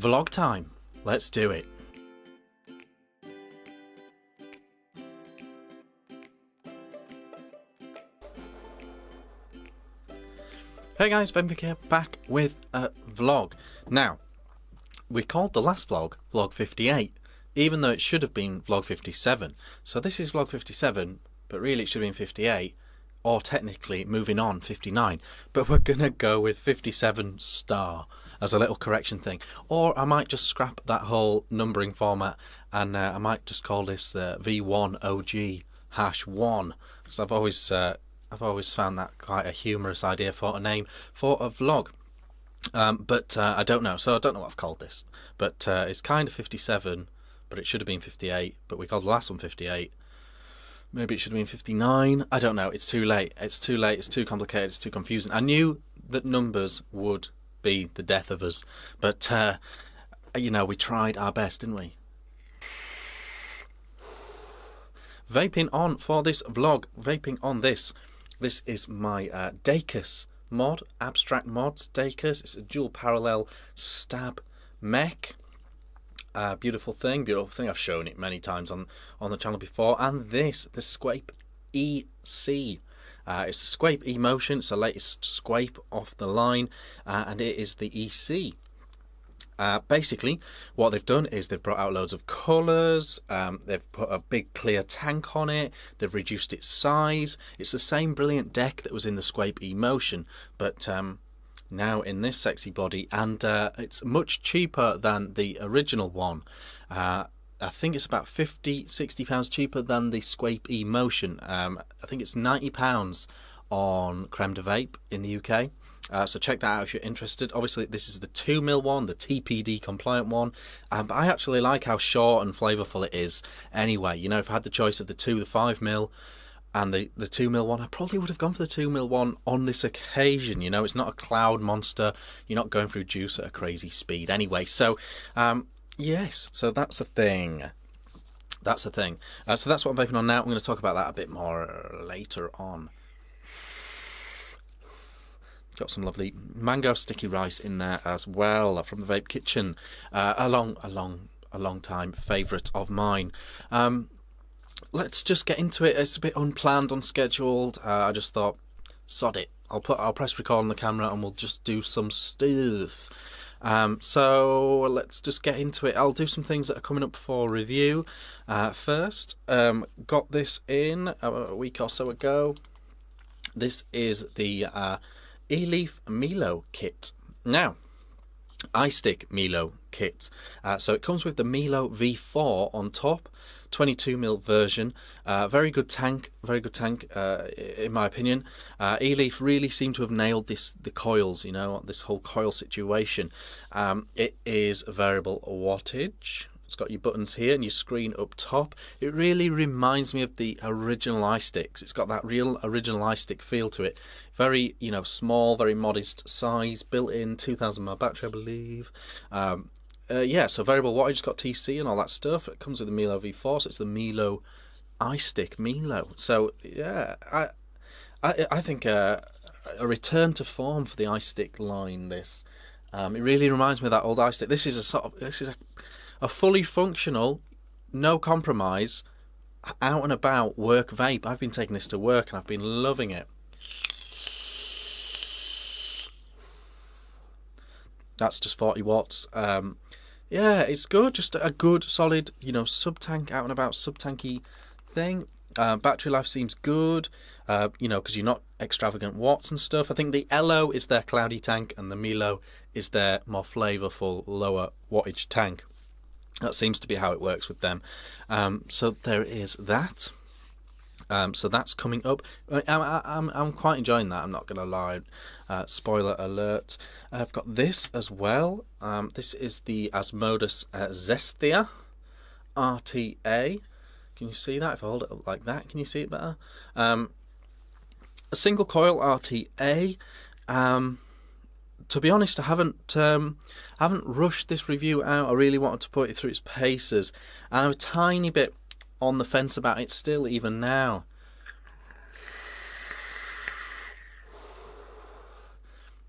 Vlog time. Let's do it. Hey guys, Vick here, back with a vlog. Now, we called the last vlog Vlog 58, even though it should have been Vlog 57. So this is Vlog 57, but really it should have been 58, or technically, moving on, 59. But we're gonna go with 57 star as a little correction thing. Or I might just scrap that whole numbering format, and I might just call this V1OG-1, because I've always found that quite a humorous idea for a name for a vlog. But I don't know, so I don't know what I've called this. But it's kind of 57, but it should have been 58, but we called the last one 58. Maybe it should have been 59. I don't know. It's too late. It's too late. It's too complicated. It's too confusing. I knew that numbers would be the death of us, but you know, we tried our best, didn't we? Vaping on for this vlog. Vaping on this. This is my Dacus mod, Abstract Mods Dacus. It's a dual parallel stab mech. Beautiful thing. I've shown it many times on the channel before. And this, the Squape EC. It's a Squape E-Motion. It's the latest Squape off the line, and it is the EC. Basically, what they've done is they've brought out loads of colours, they've put a big clear tank on it, they've reduced its size. It's the same brilliant deck that was in the Squape E-Motion, but now in this sexy body, and it's much cheaper than the original one. I think it's about £50–60 cheaper than the Squape E-Motion. I think it's £90 on Creme de Vape in the UK. So check that out if you're interested. Obviously this is the 2mm one, the TPD compliant one, but I actually like how short and flavourful it is anyway. You know, if I had the choice of the 5mm and the 2mm one, I probably would have gone for the 2mm one on this occasion. You know, it's not a cloud monster, you're not going through juice at a crazy speed anyway. So yes, so that's a thing. That's the thing. So that's what I'm vaping on now. I'm going to talk about that a bit more later on. Got some lovely mango sticky rice in there as well from the Vape Kitchen. A long time favourite of mine. Let's just get into it. It's a bit unplanned, unscheduled. I just thought, sod it. I'll press record on the camera and we'll just do some stuff. So let's just get into it. I'll do some things that are coming up for review. First, got this in a week or so ago. This is the E-Leaf Mellow Kit. Now, iStick Mellow Kit. So it comes with the Mellow V4 on top, 22mm version. Very good tank, in my opinion. E-Leaf really seem to have nailed the coils, you know, this whole coil situation. It is variable wattage. It's got your buttons here and your screen up top. It really reminds me of the original iSticks. It's got that real original iStick feel to it. Very, you know, small, very modest size, built-in 2000 mAh battery, I believe. Yeah, so variable wattage, it's got TC and all that stuff. It comes with the Mellow V4, so it's the Mellow iStick Mellow. So yeah, I think a return to form for the iStick line. This it really reminds me of that old iStick. This is a fully functional, no compromise, out and about work vape. I've been taking this to work and I've been loving it. That's just 40 watts. Yeah, it's good. Just a good, solid, you know, sub-tank, out and about sub-tanky thing. Battery life seems good, you know, because you're not extravagant watts and stuff. I think the LO is their cloudy tank and the Mellow is their more flavourful, lower wattage tank. That seems to be how it works with them. So there is that. So that's coming up. I'm quite enjoying that, I'm not going to lie. Spoiler alert. I've got this as well. This is the nzHzVx RTA. Can you see that? If I hold it up like that, can you see it better? A single coil RTA. To be honest, I haven't rushed this review out. I really wanted to put it through its paces, and I'm a tiny bit on the fence about it still, even now.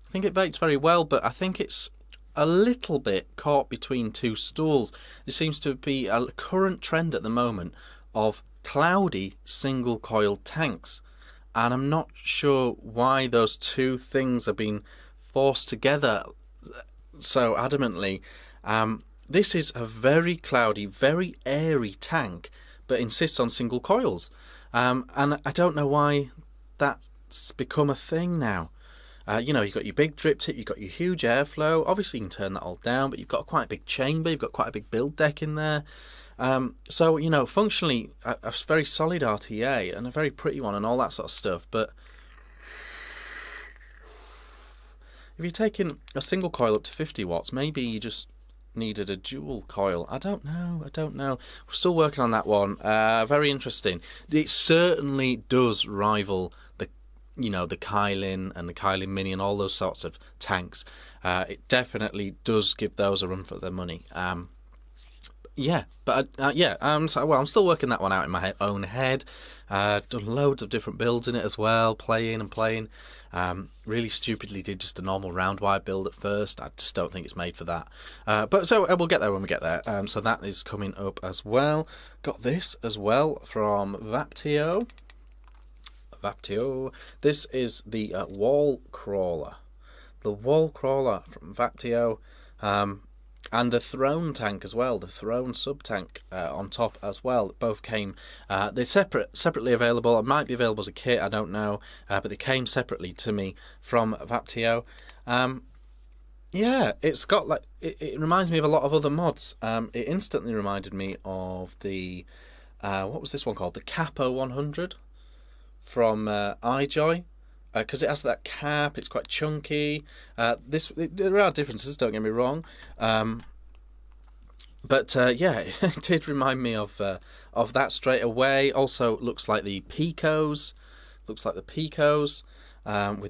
I think it vapes very well, but I think it's a little bit caught between two stools. There seems to be a current trend at the moment of cloudy single coil tanks, and I'm not sure why those two things are being forced together so adamantly. This is a very cloudy, very airy tank, but insists on single coils, and I don't know why that's become a thing now. You know, you've got your big drip tip, you've got your huge airflow. Obviously, you can turn that all down, but you've got quite a big chamber, you've got quite a big build deck in there. So, you know, functionally, a very solid RTA and a very pretty one and all that sort of stuff. But if you're taking a single coil up to 50 watts, maybe you just needed a dual coil. I don't know. We're still working on that one. Very interesting. It certainly does rival the, you know, the Kylin and the Kylin Mini and all those sorts of tanks. It definitely does give those a run for their money. Yeah, but I'm still working that one out in my own head. Done loads of different builds in it as well, playing. Really stupidly did just a normal round wire build at first. I just don't think it's made for that. But so we'll get there when we get there. So that is coming up as well. Got this as well from Vaptio. This is the wall crawler. The wall crawler from Vaptio. And the Throne tank as well, the Throne Sub tank on top as well. Both came, they're separately available. It might be available as a kit, I don't know, but they came separately to me from Vaptio. Yeah, it's got like it reminds me of a lot of other mods. It instantly reminded me of the what was this one called? The Capo 100 from iJoy. Because it has that cap, it's quite chunky. There are differences, don't get me wrong, but yeah, it did remind me of that straight away. Also, looks like the Picos, with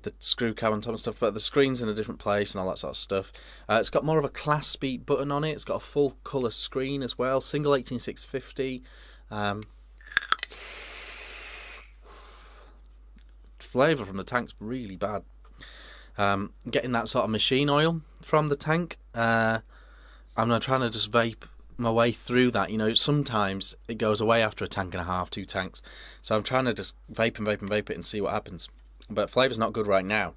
the screw cab on top and stuff. But the screen's in a different place and all that sort of stuff. It's got more of a claspy button on it. It's got a full colour screen as well. Single 18650. Flavour from the tank's really bad. Getting that sort of machine oil from the tank. I'm not trying to just vape my way through that. You know, sometimes it goes away after a tank and a half, 2 tanks. So I'm trying to just vape it and see what happens. But flavour's not good right now.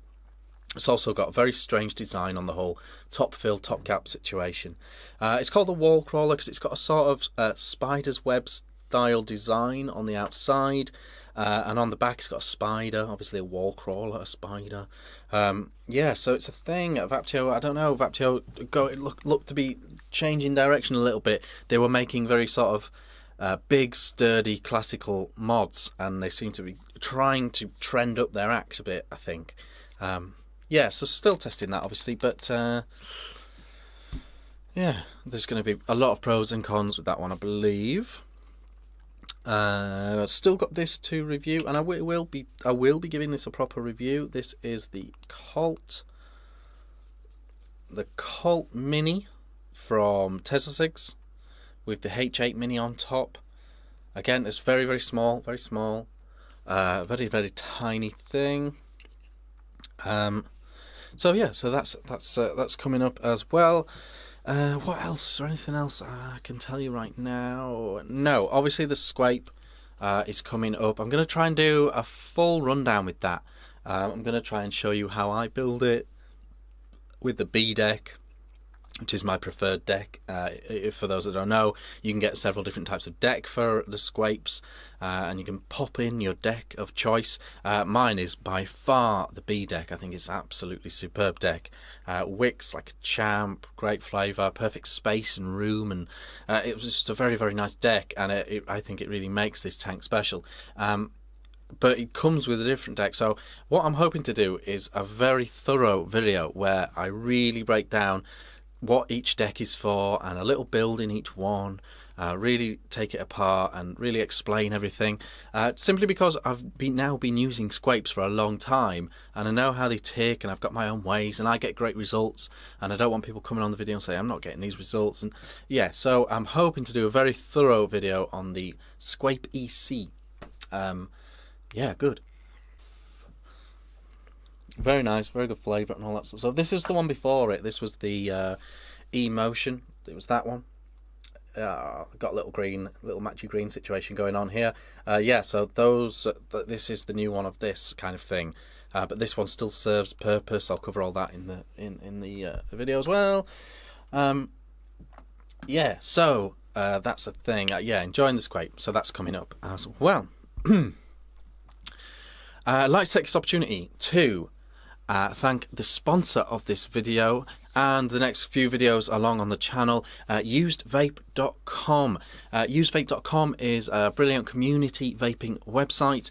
It's also got a very strange design on the whole top fill, top cap situation. It's called the wall crawler because it's got a sort of spider's web style design on the outside. And on the back it's got a spider, obviously a wall crawler, a spider. Yeah, so it's a thing at Vaptio. I don't know, Vaptio looked to be changing direction a little bit. They were making very sort of big, sturdy, classical mods, and they seem to be trying to trend up their act a bit, I think. Yeah, so still testing that, obviously, but yeah, there's going to be a lot of pros and cons with that one, I believe. Still got this to review, and I will be giving this a proper review. This is the Colt Mini from nzHzVx with the H8 Mini on top. Again, it's very, very small, very very tiny thing. So yeah, so that's coming up as well. What else? Is there anything else I can tell you right now? No, obviously the Squape is coming up. I'm going to try and do a full rundown with that. I'm going to try and show you how I build it with the B deck, which is my preferred deck. For those that don't know, you can get several different types of deck for the Squapes, and you can pop in your deck of choice. Mine is by far the B deck. I think it's absolutely superb deck. Wick's like a champ, great flavour, perfect space and room, and it was just a very, very nice deck, and I think it really makes this tank special. But it comes with a different deck, so what I'm hoping to do is a very thorough video where I really break down what each deck is for and a little build in each one, really take it apart and really explain everything, simply because I've now been using Squapes for a long time and I know how they tick, and I've got my own ways and I get great results, and I don't want people coming on the video and say I'm not getting these results. And yeah, so I'm hoping to do a very thorough video on the Squape EC. Yeah, good. Very nice, very good flavour and all that stuff. So this is the one before it. This was the Emotion. It was that one. Got a little matchy green situation going on here. Yeah, so this is the new one of this kind of thing. But this one still serves purpose. I'll cover all that in the video as well. Yeah, so that's a thing. Yeah, enjoying the Squape. So that's coming up as well. I'd like to take this opportunity to thank the sponsor of this video and the next few videos along on the channel, usedvape.com. Usedvape.com is a brilliant community vaping website.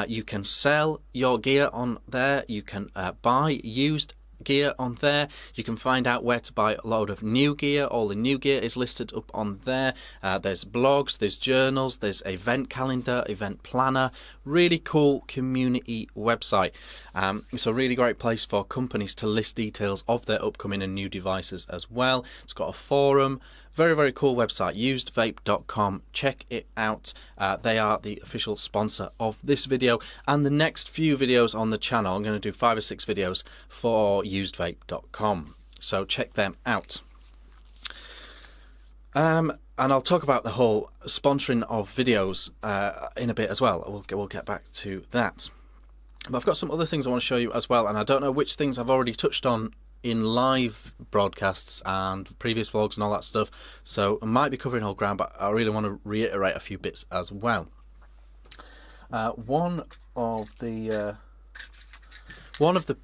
You can sell your gear on there. You can buy used gear on there. You can find out where to buy a load of new gear. All the new gear is listed up on there. There's blogs, there's journals, there's event calendar, event planner. Really cool community website. It's a really great place for companies to list details of their upcoming and new devices as well. It's got a forum. Very, very cool website, usedvape.com. Check it out. They are the official sponsor of this video and the next few videos on the channel. I'm going to do 5 or 6 videos for usedvape.com. So check them out. And I'll talk about the whole sponsoring of videos in a bit as well. We'll get back to that. But I've got some other things I want to show you as well, and I don't know which things I've already touched on in live broadcasts and previous vlogs and all that stuff, so I might be covering whole ground, but I really want to reiterate a few bits as well. One of the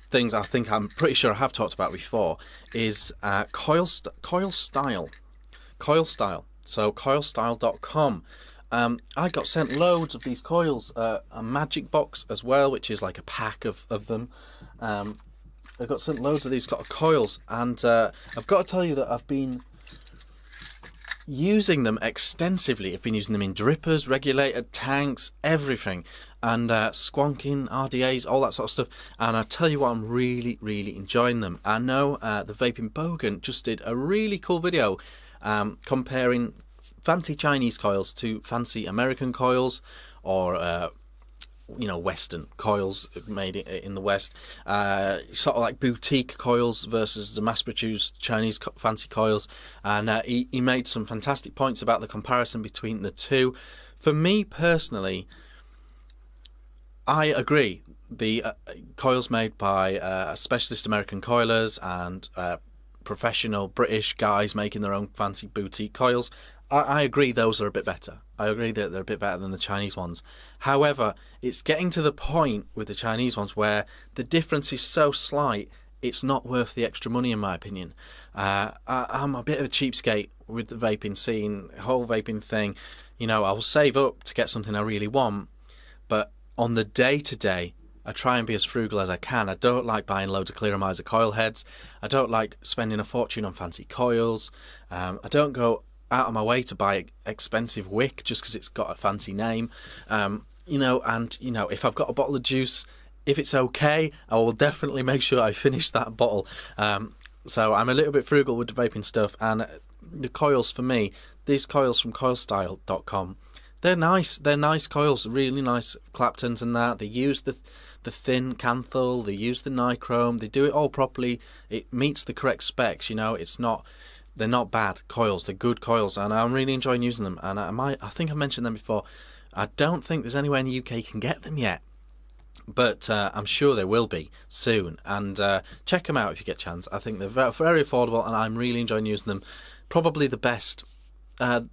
things I think I'm pretty sure I have talked about before is coil style. So coilstyle.com. I got sent loads of these coils, a magic box as well, which is like a pack of them. I've got sent loads of these coils, and I've got to tell you that I've been using them extensively. I've been using them in drippers, regulator, tanks, everything, and squonking, RDAs, all that sort of stuff. And I tell you what, I'm really, really enjoying them. I know the Vaping Bogan just did a really cool video comparing fancy Chinese coils to fancy American coils, or Western coils made in the West, sort of like boutique coils versus the mass-produced Chinese fancy coils, and he made some fantastic points about the comparison between the two. For me personally, I agree. The coils made by specialist American coilers and professional British guys making their own fancy boutique coils, I agree those are a bit better. I agree that they're a bit better than the Chinese ones. However, it's getting to the point with the Chinese ones where the difference is so slight, it's not worth the extra money, in my opinion. I'm a bit of a cheapskate with the vaping scene, whole vaping thing. I'll save up to get something I really want, but on the day-to-day, I try and be as frugal as I can. I don't like buying loads of clearomizer coil heads. I don't like spending a fortune on fancy coils. I don't go out of my way to buy expensive wick just because it's got a fancy name. If I've got a bottle of juice, if it's okay, I will definitely make sure I finish that bottle. So I'm a little bit frugal with the vaping stuff, and the coils for me, these coils from coilstyle.com, they're nice. They're nice coils, really nice Claptons and that. They use the thin canthal, they use the nichrome, they do it all properly. It meets the correct specs. They're not bad coils, they're good coils, and I'm really enjoying using them. And I think I've mentioned them before. I don't think there's anywhere in the UK you can get them yet, but I'm sure there will be soon. And check them out if you get a chance. I think they're very affordable, and I'm really enjoying using them. Probably the best.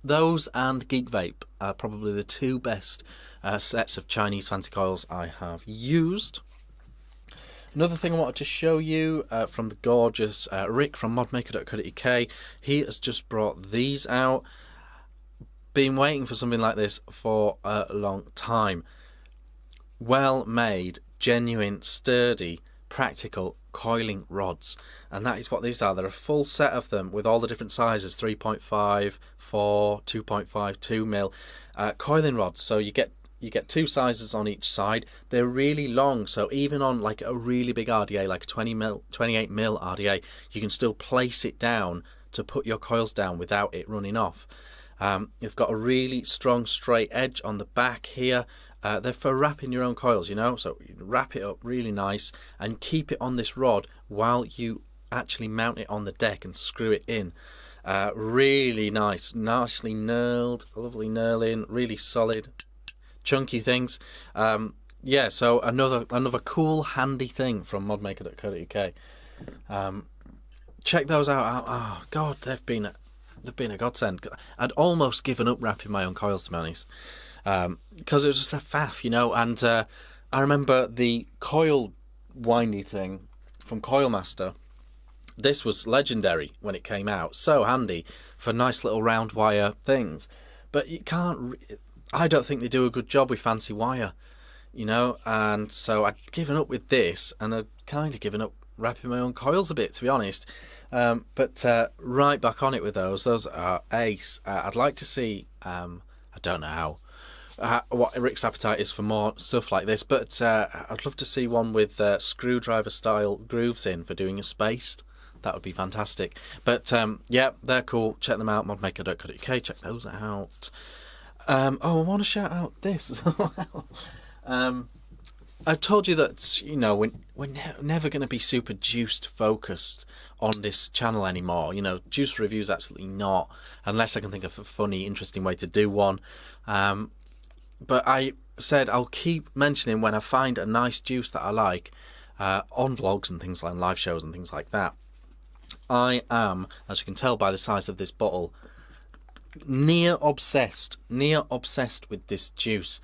Those and GQbYBJ are probably the two best sets of Chinese fancy coils I have used. Another thing I wanted to show you from the gorgeous Rick from modmaker.co.uk. He has just brought these out. Been waiting for something like this for a long time. Well made, genuine, sturdy, practical coiling rods, and that is what these are. They're a full set of them with all the different sizes: 3.5, 4, 2.5, 2 mil coiling rods. So you get 2 sizes on each side. They're really long, so even on like a really big RDA, like a 28 mil RDA, you can still place it down to put your coils down without it running off. You've got a really strong straight edge on the back here, They're for wrapping your own coils, you know, so you wrap it up really nice and keep it on this rod while you actually mount it on the deck and screw it in. Really nice, nicely knurled, lovely knurling, really solid, chunky things. Yeah, so another cool, handy thing from modmaker.co.uk. Check those out. Oh God, they've been a godsend. I'd almost given up wrapping my own coils, to be honest, because it was just a faff, you know. And I remember the coil windy thing from Coilmaster. This was legendary when it came out. So handy for nice little round wire things. But you can't. I don't think they do a good job with fancy wire, you know. And so I'd given up with this, and I'd kind of given up wrapping my own coils a bit, to be honest. But right back on it with those. Those are ace. I'd like to see. I don't know what Rick's appetite is for more stuff like this, but I'd love to see one with screwdriver style grooves in for doing a spaced. That would be fantastic. But yeah, they're cool. Check them out. Modmaker.co.uk. Check those out. I want to shout out this as well. I've told you that, you know, we're never going to be super juiced focused on this channel anymore. You know, juice reviews absolutely not, unless I can think of a funny, interesting way to do one. But I said I'll keep mentioning when I find a nice juice that I like on vlogs and things like live shows and things like that. I am, as you can tell by the size of this bottle, near obsessed with this juice.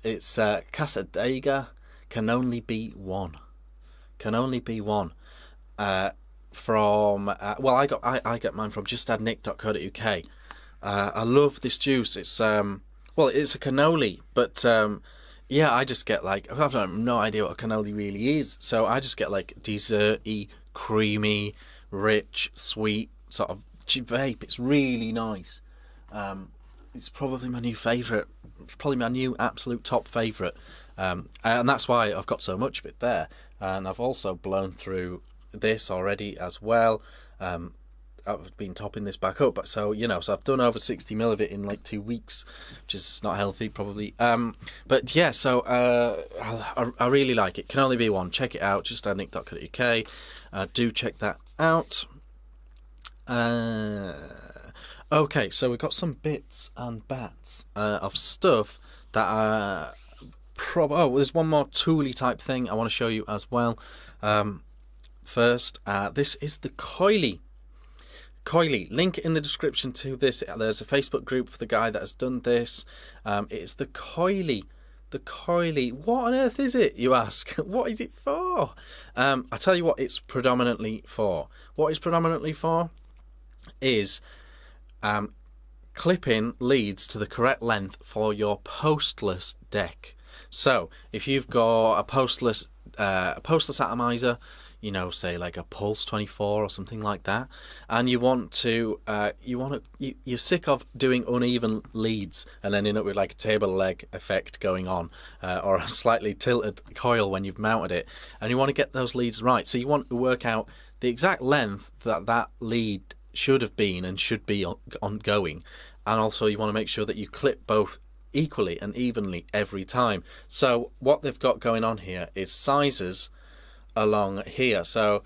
It's Casadega Can Only Be One. From well, I get mine from justadnick.co.uk. I love this juice. It's well, it's a cannoli, but yeah, I just get like, I've no idea what a cannoli really is, so I just get like desserty, creamy, rich, sweet sort of vape. It's really nice. It's probably my new favourite. It's probably my new absolute top favourite, and that's why I've got so much of it there. And I've also blown through this already as well. I've been topping this back up, so you know, so I've done over 60 ml of it in like 2 weeks, which is not healthy probably. But yeah, so I really like it. Can Only Be One. Check it out. justadnick.co.uk. Do check that out. Okay, so we've got some bits and bats of stuff that are there's one more tooly type thing I want to show you as well. First, this is the coily. Link in the description to this. There's a Facebook group for the guy that has done this. It's the coily. What on earth is it, you ask? What is it for? I tell you what it's predominantly for. What it's predominantly for is clipping leads to the correct length for your postless deck. So if you've got a postless atomizer, you know, say like a Pulse 24 or something like that, and you're sick of doing uneven leads and ending up with like a table leg effect going on, or a slightly tilted coil when you've mounted it, and you want to get those leads right. So you want to work out the exact length that lead should have been and should be ongoing, and also you want to make sure that you clip both equally and evenly every time. So what they've got going on here is sizes along here. So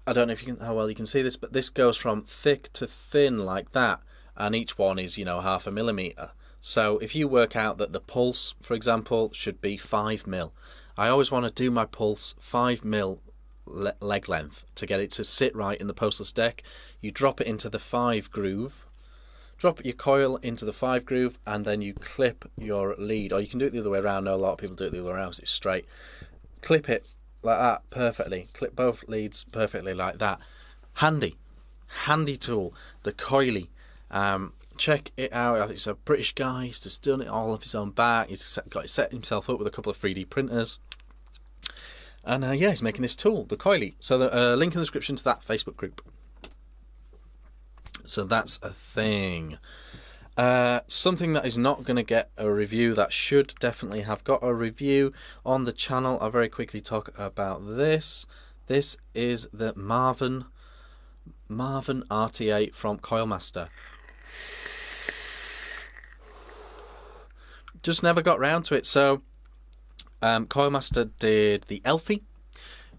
I don't know if how well you can see this, but this goes from thick to thin like that, and each one is, you know, 0.5 millimeter. So if you work out that the pulse, for example, should be 5 mil, I always want to do my pulse 5 mil leg length to get it to sit right in the postless deck. You drop it into the 5 groove, drop your coil into the 5 groove, and then you clip your lead, or you can do it the other way around. I know a lot of people do it the other way around, so it's straight. Clip it like that perfectly. Clip both leads perfectly like that. Handy tool, the coily. Check it out. It's a British guy. He's just done it all off his own back. He's set himself up with a couple of 3D printers, and yeah, he's making this tool, the coily. So the link in the description to that Facebook group. So that's a thing. Something that is not going to get a review that should definitely have got a review on the channel. I'll very quickly talk about this. This is the Marvin Rta from Coilmaster. just never got round to it. So Coilmaster did the Elfie,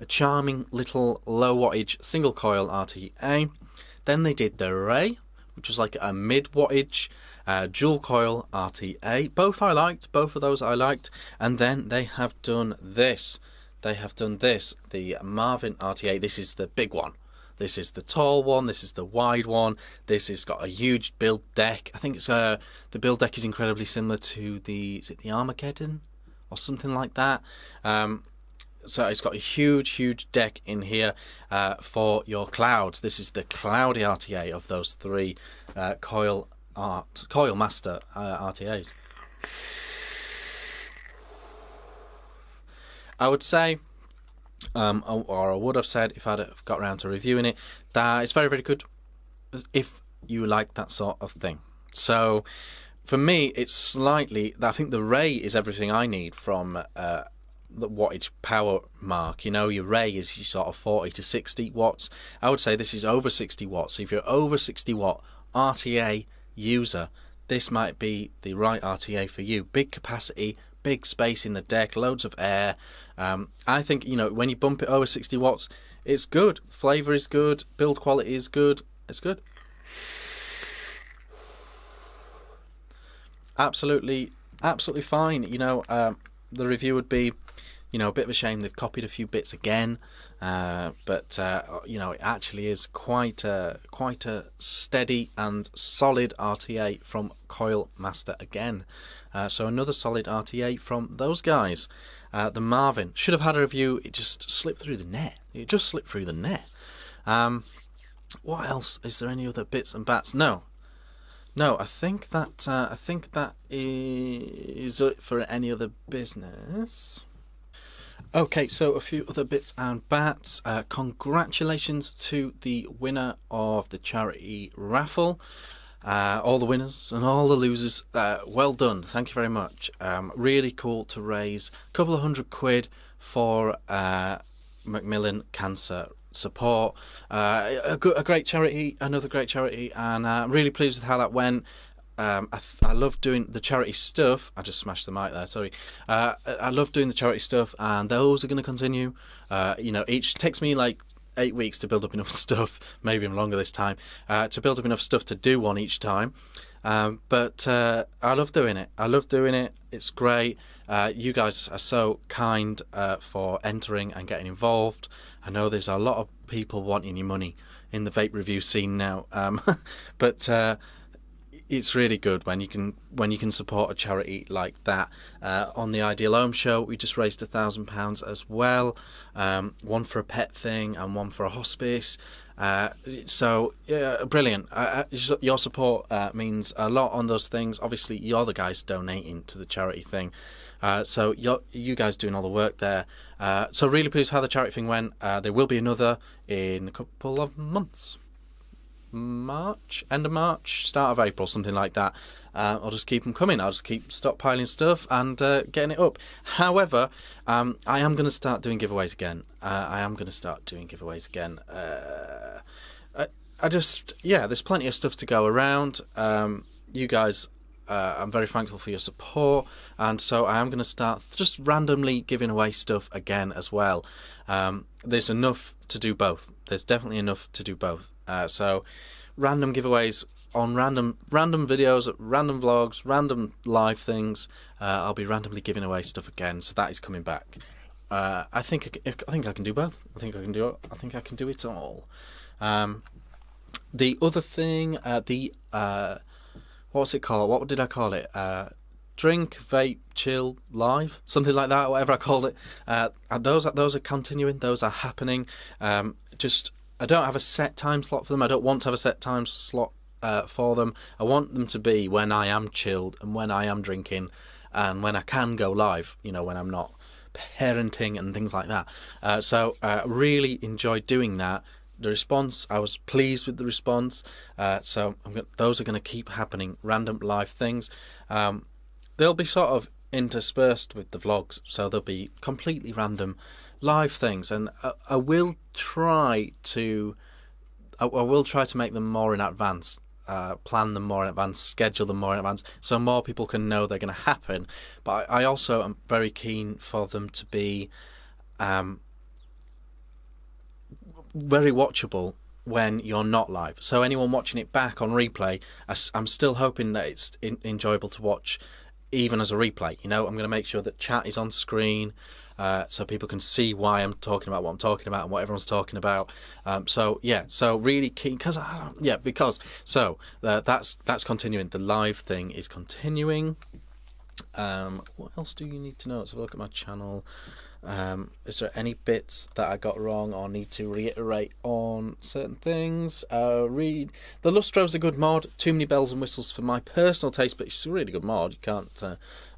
a charming little low wattage single coil RTA. Then they did the Ray, which was like a mid wattage dual coil RTA. Both I liked, both of those I liked. And then they have done this. They have done this, the Marvin RTA. This is the big one. This is the tall one. This is the wide one. This has got a huge build deck. I think it's the build deck is incredibly similar to is it the Armageddon or something like that. So it's got a huge deck in here for your clouds. This is the cloudy RTA of those three Coilmaster RTAs. I would say, or I would have said if I'd have got around to reviewing it, that it's very good if you like that sort of thing. So for me, it's slightly, I think the Ray is everything I need from the wattage power mark. You know, your Ray is your sort of 40 to 60 watts. I would say this is over 60 watts. So if you're over 60 watt RTA user, this might be the right RTA for you. Big capacity, big space in the deck, loads of air. I think, you know, when you bump it over 60 watts, it's good. Flavor is good. Build quality is good. It's good. Absolutely fine. You know, the review would be, you know, a bit of a shame they've copied a few bits again, but you know, it actually is quite a steady and solid RTA from Coilmaster again. So another solid RTA from those guys. The Marvin should have had a review. It just slipped through the net. What else? Is there any other bits and bats? No. I think that is it for any other business. Okay, so a few other bits and bats. Congratulations to the winner of the charity raffle. All the winners and all the losers. Well done. Thank you very much. Really cool to raise a couple of £100 for Macmillan Cancer support. A great charity, another great charity, and I'm really pleased with how that went. I love doing the charity stuff. I just smashed the mic there, sorry. I love doing the charity stuff, and those are going to continue. You know, each takes me like 8 weeks to build up enough stuff, maybe even longer this time, to build up enough stuff to do one each time. But I love doing it. It's great. You guys are so kind for entering and getting involved. I know there's a lot of people wanting your money in the vape review scene now, but it's really good when you can support a charity like that. On the Ideal Home Show, we just raised £1,000 as well, one for a pet thing and one for a hospice. So yeah, brilliant. Your support means a lot on those things. Obviously, you're the guys donating to the charity thing, so you guys doing all the work there. So really pleased how the charity thing went. There will be another in a couple of months. End of March, start of April, something like that. I'll just keep them coming. I'll just keep stockpiling stuff and getting it up. However, I am going to start doing giveaways again. There's plenty of stuff to go around. You guys, I'm very thankful for your support, and so I am going to start just randomly giving away stuff again as well. There's enough to do both. There's definitely enough to do both. So random giveaways on random videos, random vlogs, random live things. I'll be randomly giving away stuff again, so that is coming back. I think I can do both. I think I can do it all. The other thing, what's it called? What did I call it? Drink, vape, chill, live, something like that. Whatever I called it. Those are continuing. Those are happening. I don't have a set time slot for them. I don't want to have a set time slot for them. I want them to be when I am chilled and when I am drinking and when I can go live, you know, when I'm not parenting and things like that. So really enjoyed doing that. The response, I was pleased with the response. So those are going to keep happening, random live things. They'll be sort of interspersed with the vlogs, so they'll be completely random live things, and I will try to make them more in advance. plan them more in advance, schedule them more in advance, so more people can know they're going to happen. But I also am very keen for them to be very watchable when you're not live. So anyone watching it back on replay, I'm still hoping that it's enjoyable to watch even as a replay. You know, I'm going to make sure that chat is on screen, so people can see why I'm talking about what I'm talking about and what everyone's talking about. So yeah, so really keen because that's continuing. The live thing is continuing. What else do you need to know? Let's have a look at my channel. Is there any bits that I got wrong or need to reiterate on certain things? Read the Lustro's a good mod. Too many bells and whistles for my personal taste, but it's a really good mod. You can't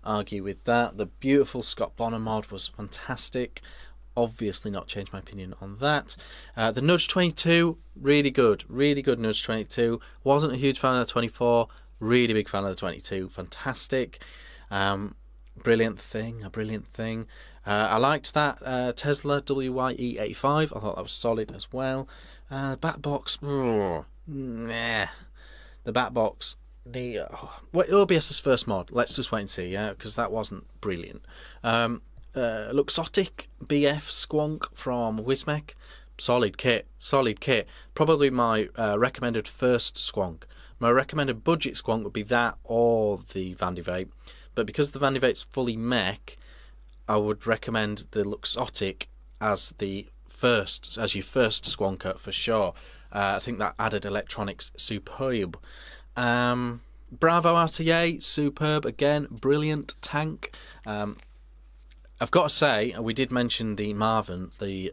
argue with that. The beautiful Scott Bonner mod was fantastic. Obviously not changed my opinion on that. The Nudge 22, really good Nudge 22. Wasn't a huge fan of the 24, really big fan of the 22. Fantastic. Brilliant thing. I liked that Tesla WYE85. I thought that was solid as well. Backbox, nah. The backbox, well, it'll be SS's first mod. Let's just wait and see, yeah, because that wasn't brilliant. Luxotic BF Squonk from Wismec, solid kit. Probably my recommended first Squonk. My recommended budget Squonk would be that or the Vandy Vape, but because the Vandy Vape's fully mech, I would recommend the Luxotic as your first Squonker for sure. I think that added electronics superb. Bravo RTA, superb again, brilliant tank. I've got to say, we did mention the Marvin, the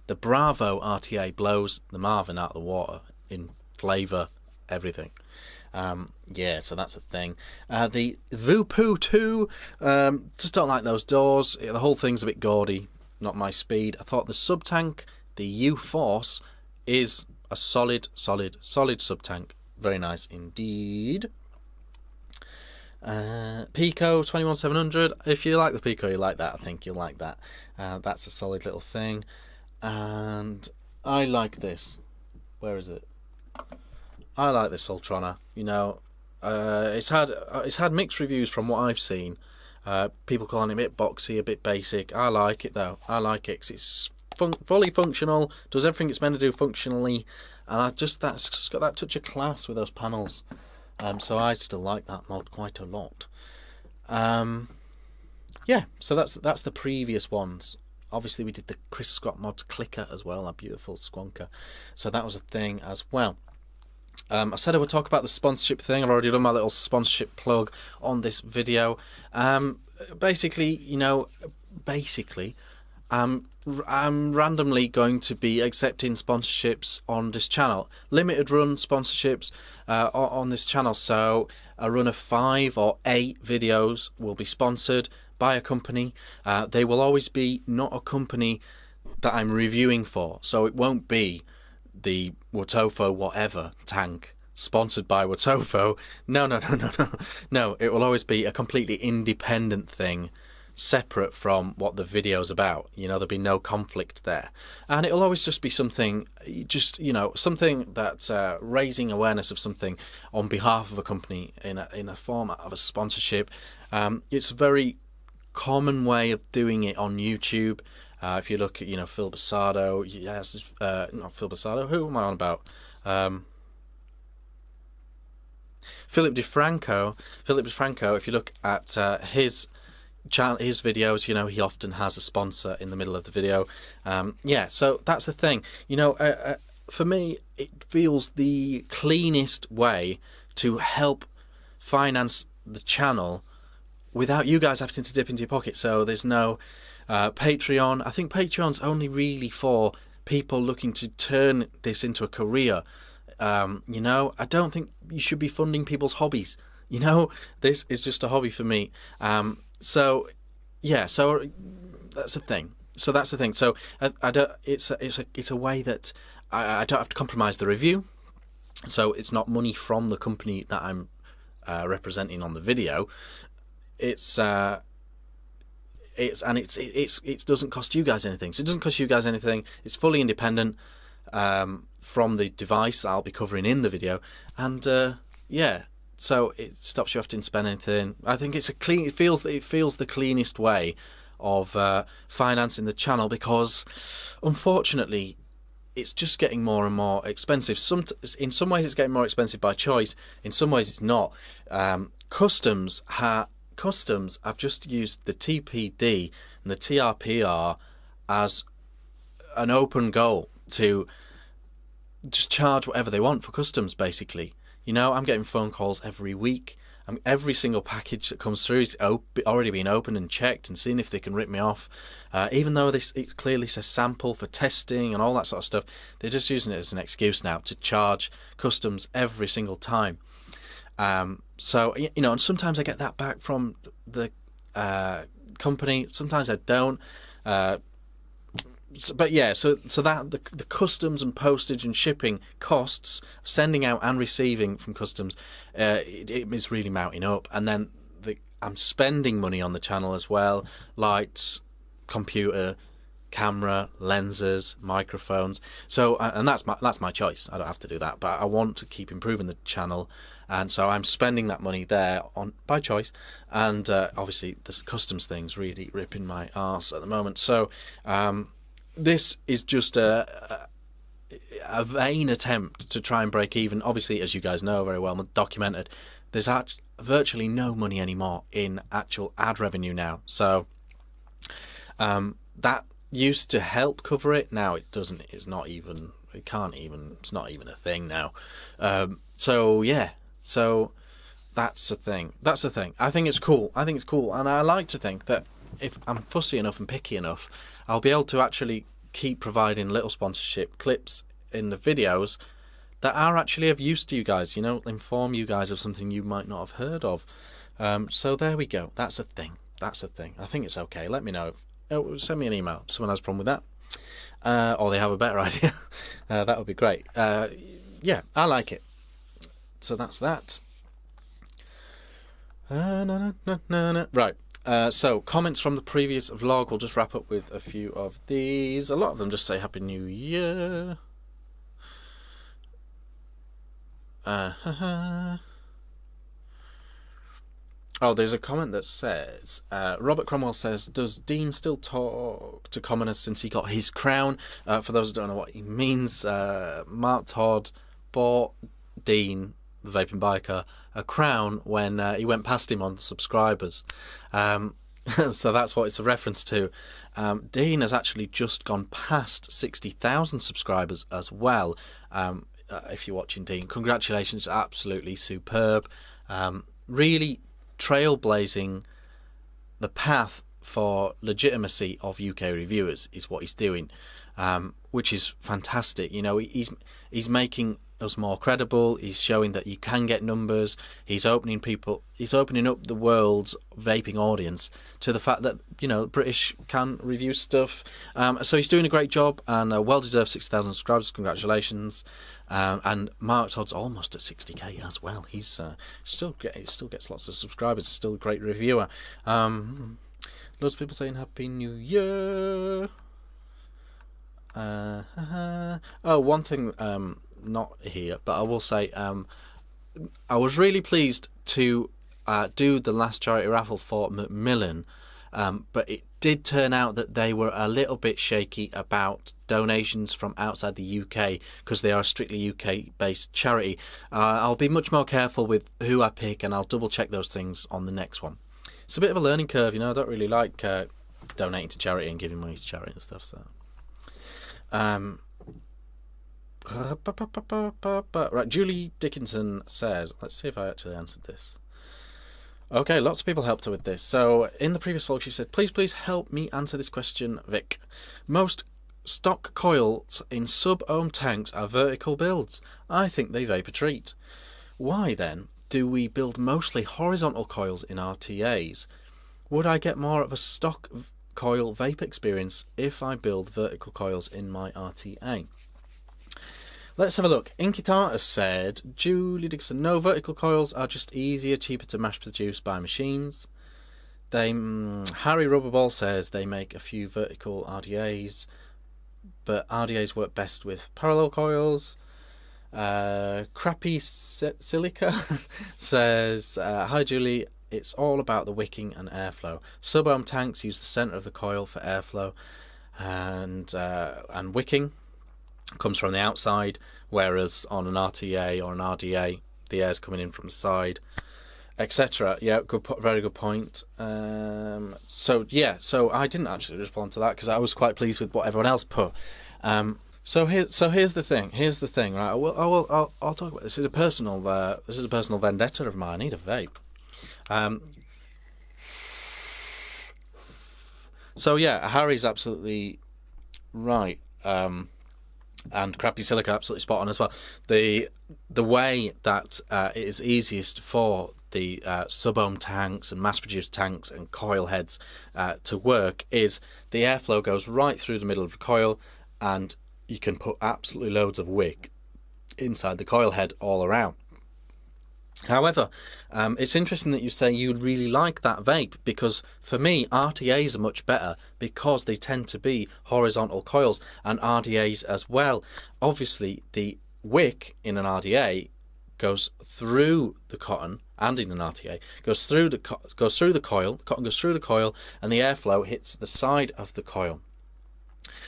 Bravo RTA blows the Marvin out of the water in flavour, everything. Yeah, so that's a thing. The Voopoo 2, just don't like those doors. The whole thing's a bit gaudy, not my speed. I thought the sub tank, the U-Force, is a solid sub tank. Very nice indeed. Pico 21700. If you like the Pico, you like that. I think you'll like that. That's a solid little thing. And I like this. Where is it? I like this Ultrona. You know, it's had mixed reviews from what I've seen. People calling it a bit boxy, a bit basic. I like it though. I like it 'cause it's fully functional, does everything it's meant to do functionally, and that's just got that touch of class with those panels. So I still like that mod quite a lot. Yeah, so that's the previous ones. Obviously we did the Chris Scott mods clicker as well, that beautiful Squonker. So that was a thing as well. I said I would talk about the sponsorship thing. I've already done my little sponsorship plug on this video. Basically, I'm randomly going to be accepting sponsorships on this channel. Limited run sponsorships on this channel. So a run of 5 or 8 videos will be sponsored by a company. They will always be not a company that I'm reviewing for. So it won't be the Watofo whatever tank sponsored by Watofo. No, it will always be a completely independent thing, separate from what the video's about. There'll be no conflict there, and it'll always just be something, something that's raising awareness of something on behalf of a company in a format of a sponsorship. It's a very common way of doing it on YouTube. If you look at, Phil Basado, yes, not Phil Basado, who am I on about? Philip DeFranco, if you look at his channel, his videos, he often has a sponsor in the middle of the video. Yeah, so that's the thing. For me, it feels the cleanest way to help finance the channel without you guys having to dip into your pocket. So there's no Patreon. I think Patreon's only really for people looking to turn this into a career. I don't think you should be funding people's hobbies. This is just a hobby for me. So that's the thing. So I don't. It's a way that I don't have to compromise the review. So it's not money from the company that I'm representing on the video. It doesn't cost you guys anything. So it doesn't cost you guys anything. It's fully independent. from the device I'll be covering in the video, and yeah, so it stops you having to spend anything. I think it's a clean. It feels the cleanest way of financing the channel, because unfortunately it's just getting more and more expensive. In some ways it's getting more expensive by choice, in some ways it's not. Customs have just used the TPD and the TRPR as an open goal to just charge whatever they want for customs, basically. You know, I'm getting phone calls every week. Every single package that comes through is already been opened and checked and seen if they can rip me off. Even though it clearly says sample for testing and all that sort of stuff, they're just using it as an excuse now to charge customs every single time. So, you know, and sometimes I get that back from the company, sometimes I don't. But yeah, so that the customs and postage and shipping costs, sending out and receiving from customs, it is really mounting up. And then I'm spending money on the channel as well: lights, computer, camera, lenses, microphones. So and that's my choice. I don't have to do that, but I want to keep improving the channel, and so I'm spending that money there by choice. And obviously, this customs thing's really ripping my arse at the moment. So. This is just a vain attempt to try and break even. Obviously, as you guys know very well, documented, there's virtually no money anymore in actual ad revenue now. So that used to help cover it. Now it doesn't. It's not even. It can't even. It's not even a thing now. So yeah. So that's the thing. That's the thing. I think it's cool. And I like to think that if I'm fussy enough and picky enough, I'll be able to actually keep providing little sponsorship clips in the videos that are actually of use to you guys, you know, inform you guys of something you might not have heard of. So there we go. That's a thing. That's a thing. I think it's okay. Let me know. Send me an email if someone has a problem with that. Or they have a better idea. That would be great. Yeah, I like it. So that's that. Right. So, comments from the previous vlog. We'll just wrap up with a few of these. A lot of them just say Happy New Year. Oh, there's a comment that says, Robert Cromwell says, does Dean still talk to commoners since he got his crown? For those who don't know what he means, Mark Todd bought Dean, the vaping biker, a crown when he went past him on subscribers. So that's what it's a reference to. Dean has actually just gone past 60,000 subscribers as well. If you're watching, Dean, congratulations, absolutely superb. Really trailblazing the path for legitimacy of UK reviewers is what he's doing, which is fantastic. You know, he's making us more credible. He's showing that you can get numbers. He's opening up the world's vaping audience to the fact that, you know, British can review stuff. So he's doing a great job, and well deserved 60,000 subscribers. Congratulations. And Mark Todd's almost at 60k as well. He's still gets lots of subscribers. Still a great reviewer. Loads of people saying Happy New Year. Oh, one thing. Not here, but I will say I was really pleased to do the last charity raffle for Macmillan, but it did turn out that they were a little bit shaky about donations from outside the UK because they are a strictly UK based charity. I'll be much more careful with who I pick, and I'll double check those things on the next one. It's a bit of a learning curve, you know. I don't really like donating to charity and giving money to charity and stuff, so right, Julie Dickinson says, let's see if I actually answered this. Okay, lots of people helped her with this. So in the previous vlog she said, please help me answer this question, Vic. Most stock coils in sub-ohm tanks are vertical builds. I think they vape a treat. Why then do we build mostly horizontal coils in RTAs? Would I get more of a stock coil vape experience if I build vertical coils in my RTA? Let's have a look. Inkitata said, Julie Dixon, no, vertical coils are just easier, cheaper to mass produce by machines. Harry Rubberball says they make a few vertical RDAs, but RDAs work best with parallel coils. Crappy Silica says, hi Julie, it's all about the wicking and airflow. Sub-ohm tanks use the centre of the coil for airflow, and wicking comes from the outside, whereas on an RTA or an RDA the air's coming in from the side, etc. Yeah, very good point. So I didn't actually respond to that because I was quite pleased with what everyone else put. So here's the thing. Right, I'll talk about this. This is a personal vendetta of mine. I need a vape. So yeah, Harry's absolutely right. And Crappy Silica absolutely spot on as well. The way that it is easiest for the sub-ohm tanks and mass-produced tanks and coil heads to work is the airflow goes right through the middle of the coil, and you can put absolutely loads of wick inside the coil head all around. However, it's interesting that you say you really like that vape, because for me RTAs are much better because they tend to be horizontal coils, and RDAs as well. Obviously the wick in an RDA goes through the cotton, and in an RTA goes through the coil. Cotton goes through the coil, and the airflow hits the side of the coil.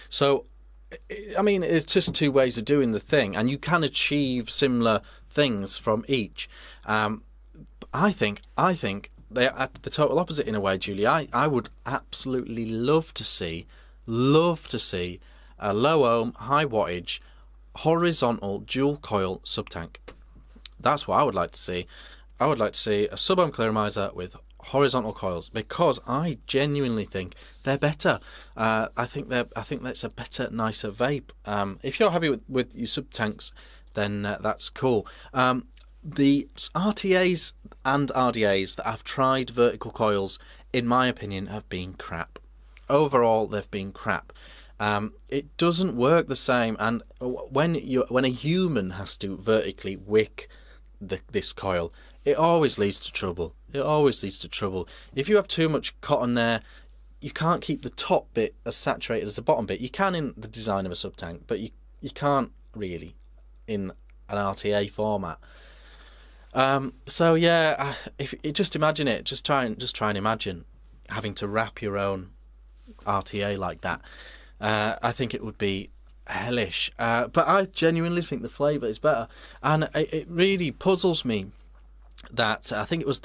So I mean, it's just two ways of doing the thing, and you can achieve similar things from each. I think they're at the total opposite in a way, Julie. I would absolutely love to see a low ohm, high wattage, horizontal dual coil sub-tank. That's what I would like to see. I would like to see a sub-ohm clearomizer with horizontal coils, because I genuinely think they're better. I think that's a better, nicer vape. If you're happy with your sub tanks, then that's cool. The RTAs and RDAs that have tried vertical coils, in my opinion, have been crap. Overall, they've been crap. It doesn't work the same, and when a human has to vertically wick this coil, it always leads to trouble. If you have too much cotton there, you can't keep the top bit as saturated as the bottom bit. You can in the design of a sub-tank, but you can't really in an RTA format. So yeah, just imagine it. Just try and imagine having to wrap your own RTA like that. I think it would be hellish. But I genuinely think the flavour is better, and it really puzzles me that I think it was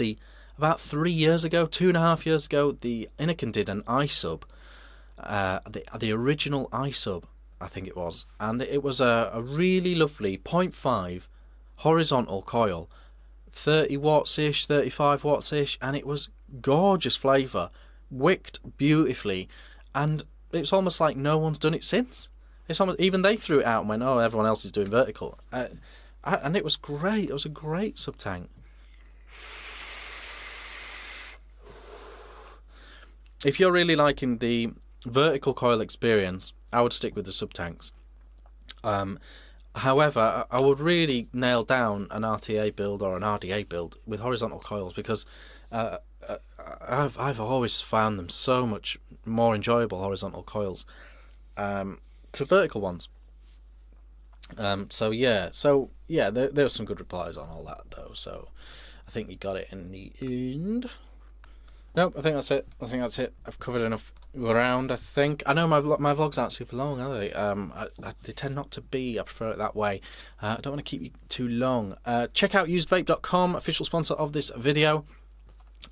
about 3 years ago, 2.5 years ago, the Innokin did an iSub, the original iSub, I think it was, and it was a really lovely 0.5 horizontal coil, 30 watts-ish, 35 watts-ish, and it was gorgeous flavour, wicked beautifully, and it's almost like no one's done it since. It's almost, even they threw it out and went, oh, everyone else is doing vertical, and it was great. It was a great sub-tank. If you're really liking the vertical coil experience, I would stick with the sub-tanks. However, I would really nail down an RTA build or an RDA build with horizontal coils, because I've always found them so much more enjoyable, horizontal coils, to vertical ones. So yeah, there were some good replies on all that though. So I think you got it in the end. Nope, I think that's it. I've covered enough ground, I think. I know my vlogs aren't super long, are they? They tend not to be. I prefer it that way. I don't want to keep you too long. Check out usedvape.com, official sponsor of this video.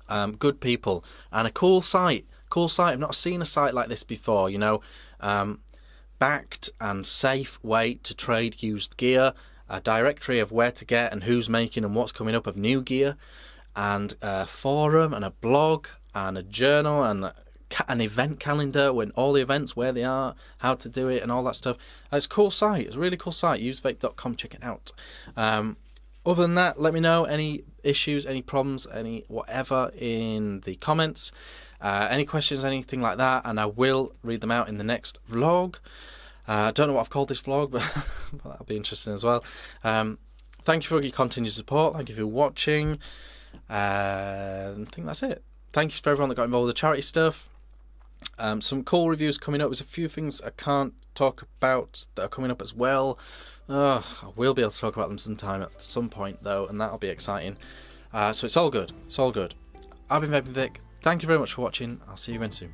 Good people and a cool site. I've not seen a site like this before. Backed and safe way to trade used gear. A directory of where to get and who's making and what's coming up of new gear. And a forum and a blog and a journal and an event calendar, when all the events, where they are, how to do it, and all that stuff. It's a cool site. It's a really cool site. usedvape.com. Check it out. Other than that, let me know any issues, any problems, any whatever in the comments. Any questions, anything like that, and I will read them out in the next vlog. I don't know what I've called this vlog, but that'll be interesting as well. Thank you for your continued support. Thank you for watching. I think that's it. Thank you for everyone that got involved with the charity stuff. Some cool reviews coming up. There's a few things I can't talk about that are coming up as well. I will be able to talk about them sometime at some point though, and that'll be exciting. So it's all good. It's all good. I've been Vape Vick. Thank you very much for watching. I'll see you again soon.